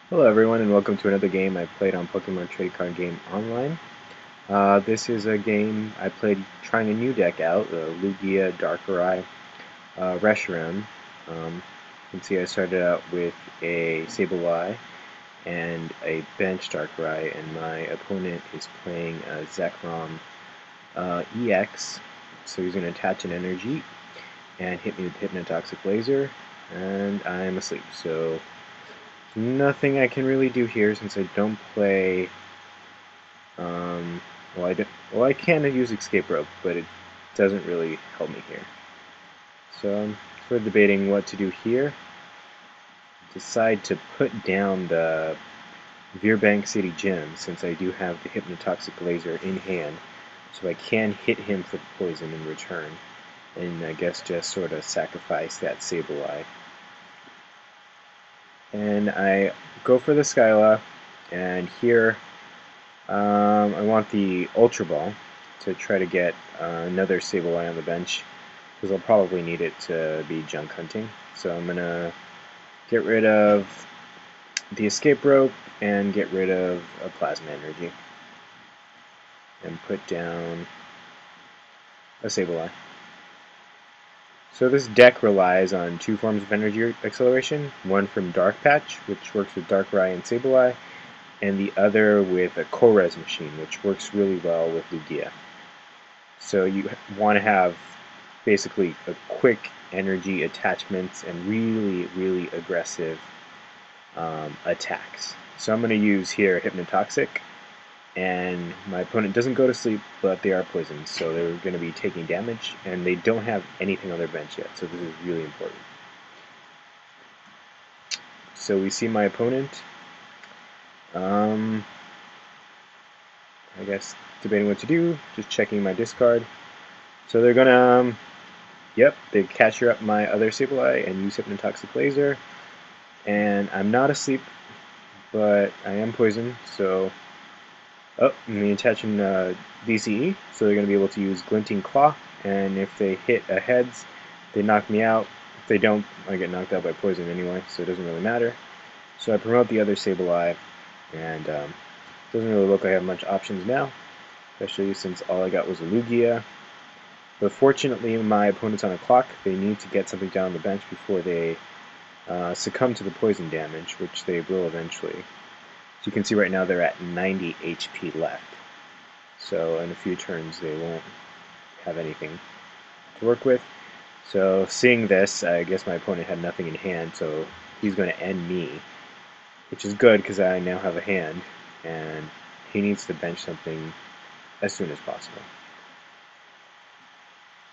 Hello everyone and welcome to another game I played on Pokemon Trading Card Game Online. This is a game I played trying a new deck out, the Lugia Darkrai Reshiram. You can see I started out with a Sableye and a bench Darkrai, and my opponent is playing a Zekrom EX, so he's going to attach an energy and hit me with Hypnotoxic Laser, and I'm asleep, so nothing I can really do here since I don't play. Um, well, I can use Escape Rope, but it doesn't really help me here. So I'm sort of debating what to do here. Decide to put down the Veerbank City Gym since I do have the Hypnotoxic Laser in hand, so I can hit him for the poison in return, and I guess just sort of sacrifice that Sableye. And I go for the Skyla, and here I want the Ultra Ball to try to get another Sableye on the bench, because I'll probably need it to be junk hunting. So I'm going to get rid of the Escape Rope and get rid of a Plasma Energy. And put down a Sableye. So this deck relies on two forms of energy acceleration, one from Dark Patch, which works with Darkrai and Sableye, and the other with a Core-Res machine, which works really well with Lugia. So you want to have basically a quick energy attachments and really aggressive attacks. So I'm going to use here Hypnotoxic, and my opponent doesn't go to sleep, but they are poisoned, so they're going to be taking damage, and they don't have anything on their bench yet, so this is really important. So we see my opponent. I guess debating what to do, just checking my discard. So they're gonna, yep, they capture up my other Sableye and use Hypnotoxic Laser. And I'm not asleep, but I am poisoned, so... Oh, I'm attaching DCE, so they're going to be able to use Glinting Claw, and if they hit a heads, they knock me out. If they don't, I get knocked out by poison anyway, so it doesn't really matter. So I promote the other Sableye, and it doesn't really look like I have much options now, especially since all I got was a Lugia. But fortunately, my opponent's on a clock. They need to get something down the bench before they succumb to the poison damage, which they will eventually. So you can see right now they're at 90 HP left. So in a few turns they won't have anything to work with. So seeing this, I guess my opponent had nothing in hand, so he's going to end me, which is good because I now have a hand, and he needs to bench something as soon as possible.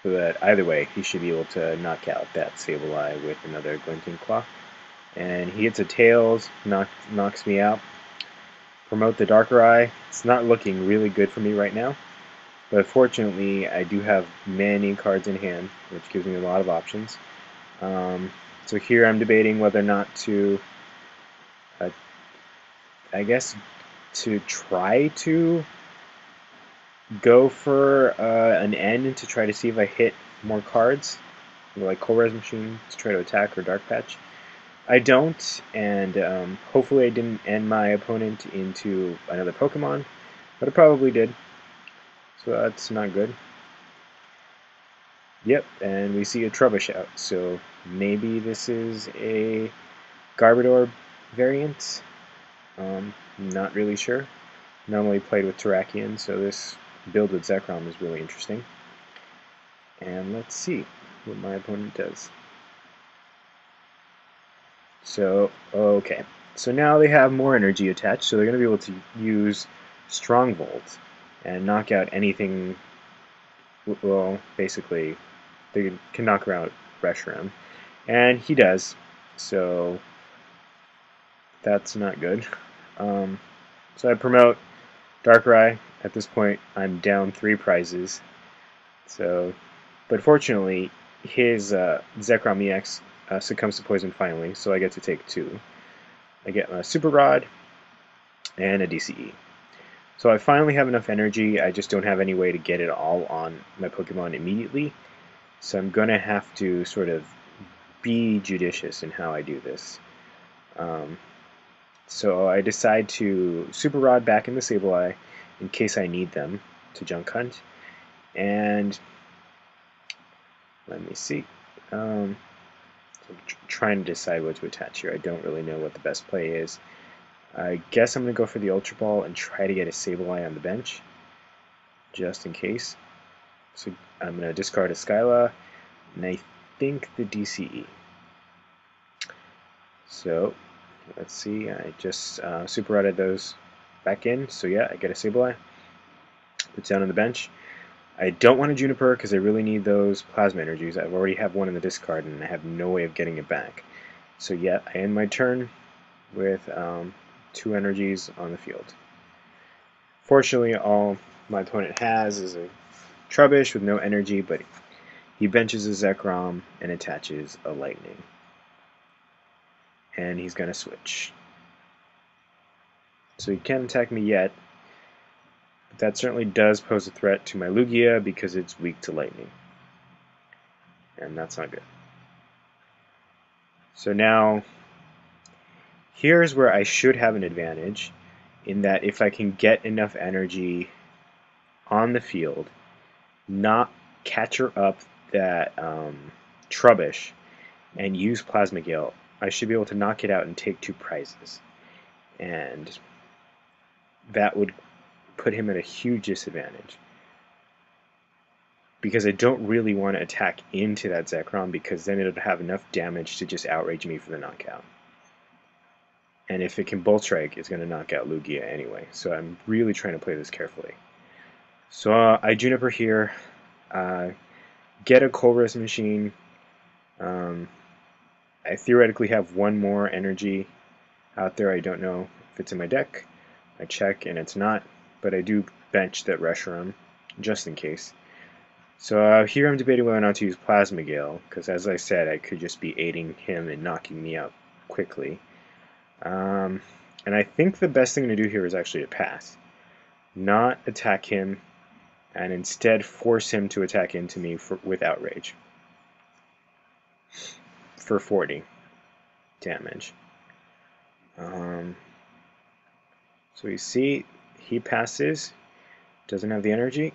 So that either way, he should be able to knock out that Sableye with another Glinting Claw. And he hits a Tails, knocks me out. Promote the Darkrai. It's not looking really good for me right now, but fortunately I do have many cards in hand, which gives me a lot of options. So here I'm debating whether or not to, I guess, to try to go for an N to try to see if I hit more cards, like Core-Res Machine to try to attack, or Dark Patch. I don't, and hopefully I didn't end my opponent into another Pokemon, but I probably did, so that's not good. Yep, and we see a Trubbish, so maybe this is a Garbodor variant. Not really sure. Normally played with Terrakion, so this build with Zekrom is really interesting. And let's see what my opponent does. So, okay. So now they have more energy attached, so they're going to be able to use Strongvolt and knock out anything. Well, basically, they can knock around Reshiram. And he does, so that's not good. So I promote Darkrai. At this point, I'm down 3 prizes. So, but fortunately, his Zekrom EX succumbs to poison finally, so I get to take 2. I get a Super Rod and a DCE. So I finally have enough energy, I just don't have any way to get it all on my Pokemon immediately. So I'm going to have to sort of be judicious in how I do this. So I decide to Super Rod back in the Sableye in case I need them to junk hunt. And let me see. I'm trying to decide what to attach here. I don't really know what the best play is. I guess I'm going to go for the Ultra Ball and try to get a Sableye on the bench, just in case. So I'm going to discard a Skyla, and I think the DCE. So let's see, I just super routed those back in, so yeah, I get a Sableye. Put down on the bench. I don't want a Juniper because I really need those Plasma Energies. I already have one in the discard and I have no way of getting it back. So yeah, I end my turn with 2 energies on the field. Fortunately, all my opponent has is a Trubbish with no energy, but he benches a Zekrom and attaches a Lightning. And he's going to switch. So he can't attack me yet, but that certainly does pose a threat to my Lugia because it's weak to Lightning. And that's not good. So now, here's where I should have an advantage, in that if I can get enough energy on the field, not catcher up that Trubbish, and use Plasma Gale, I should be able to knock it out and take 2 prizes. And that would put him at a huge disadvantage. Because I don't really want to attack into that Zekrom, because then it would have enough damage to just outrage me for the knockout. And if it can Bolt Strike, it's going to knock out Lugia anyway. So I'm really trying to play this carefully. So I Juniper here, get a Colress machine. I theoretically have 1 more energy out there. I don't know if it's in my deck. I check and it's not, but I do bench that Reshiram just in case. So here I'm debating whether or not to use Plasma Gale, because as I said, I could just be aiding him and knocking me out quickly. And I think the best thing to do here is actually to pass. Not attack him, and instead force him to attack into me with Outrage. For 40 damage. So you see, he passes, doesn't have the energy.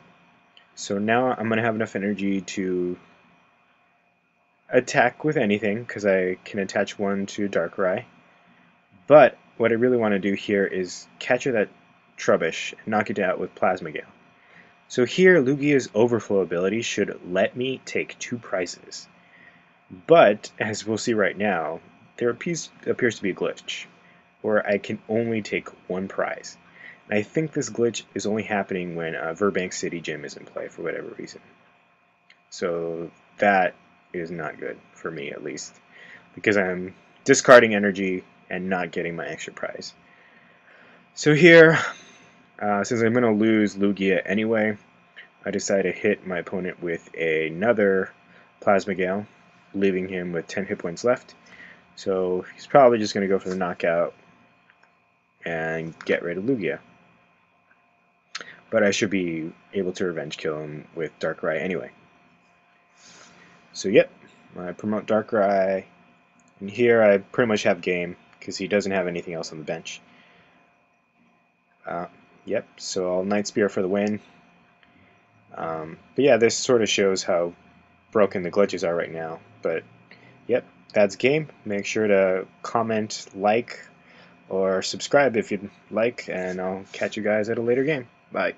So now I'm going to have enough energy to attack with anything, because I can attach 1 to Darkrai. But what I really want to do here is capture that Trubbish and knock it out with Plasma Gale. So here, Lugia's Overflow ability should let me take 2 prizes. But, as we'll see right now, there appears to be a glitch, where I can only take 1 prize. And I think this glitch is only happening when Verbank City Gym is in play for whatever reason. So that is not good, for me at least, because I'm discarding energy and not getting my extra prize. So here, since I'm going to lose Lugia anyway, I decide to hit my opponent with another Plasma Gale, leaving him with 10 hit points left. So he's probably just going to go for the knockout and get rid of Lugia. But I should be able to revenge kill him with Darkrai anyway. So yep, I promote Darkrai, and here I pretty much have game, because he doesn't have anything else on the bench. Yep, so I'll Night Spear for the win. But yeah, this sort of shows how broken the glitches are right now. But yep, that's game. Make sure to comment, like, or subscribe if you'd like, and I'll catch you guys at a later game. Bye.